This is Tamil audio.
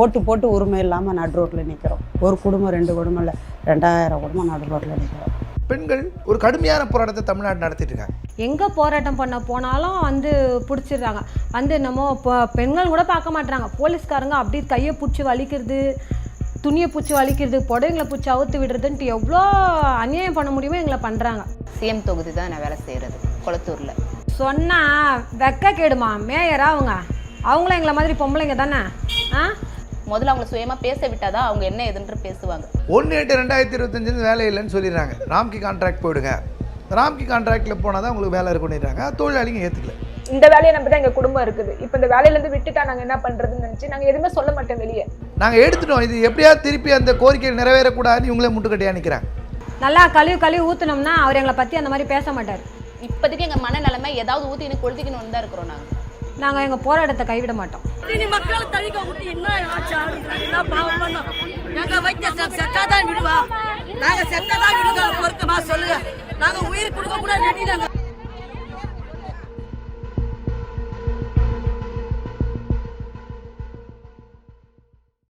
ஓட்டு போட்டு உரிமை இல்லாமல் நடு ரோட்டில் நிற்கிறோம். ஒரு குடும்பம் 2 குடும்பம் இல்லை 2000 குடும்பம் நடு ரோட்டில் நிற்கிறோம். பெண்கள் ஒரு கடுமையான போராட்டத்தை தமிழ்நாடு நடத்திட்டு இருக்காங்க. எங்கே போராட்டம் பண்ண போனாலும் பிடிச்சிடுறாங்க. நம்ம பெண்கள் கூட பார்க்க மாட்டாங்க. போலீஸ்காரங்க அப்படி கையை பிடிச்சி வலிக்கிறது, துணியை பிடிச்சி வலிக்கிறது, புடவைங்களை பிடிச்சி அவுத்து விடுறதுன்ட்டு எவ்வளோ அநியாயம் பண்ண முடியுமோ எங்களை பண்ணுறாங்க. சிஎம் தொகுதி தான் நான் வேலை செய்கிறது கொளத்தூரில். சொன்னால் வெக்க கேடுமா மேயரா அவங்களும் எங்களை மாதிரி பொம்பளைங்க தானே. முதல்ல அவங்களை சுயமாக பேச விட்டாதான் அவங்க என்ன எதுன்ற பேசுவாங்க. 1/8/2025 வேலை இல்லைன்னு சொல்லிடுறாங்க. ராம்கி கான்ட்ராக்ட் போயிடுங்க. ராம்கி கான்ட்ராக்டில் போனால் தான் உங்களுக்கு வேலை இருக்குன்னுறாங்க. தொழிலாளிங்க ஏற்றுக்கல. இந்த வேலையை நம்பி தான் எங்கள் குடும்பம் இருக்குது. இப்போ இந்த வேலையிலேருந்து விட்டுட்டா நாங்கள் என்ன பண்ணுறதுன்னு நினச்சி நாங்கள் எதுவுமே சொல்ல மாட்டோம் வெளியே. நாங்கள் எடுத்துட்டோம். இது எப்படியாவது திருப்பி அந்த கோரிக்கை நிறைவேறக்கூடாதுன்னு இவங்களே முட்டுக்கட்டியாக நிற்கிறாங்க. நல்லா கழுவி ஊற்றினோம்னா அவர் எங்களை பற்றி அந்த மாதிரி பேச மாட்டார். இப்போதைக்கு எங்கள் மனநிலைமை ஏதாவது ஊற்றி எனக்கு கொளுத்திக்கணும்னு தான் இருக்கிறோம். நாங்கள் எங்கள் போராட்டத்தை கைவிட மாட்டோம். நாங்க உயிர் கொடுக்க கூட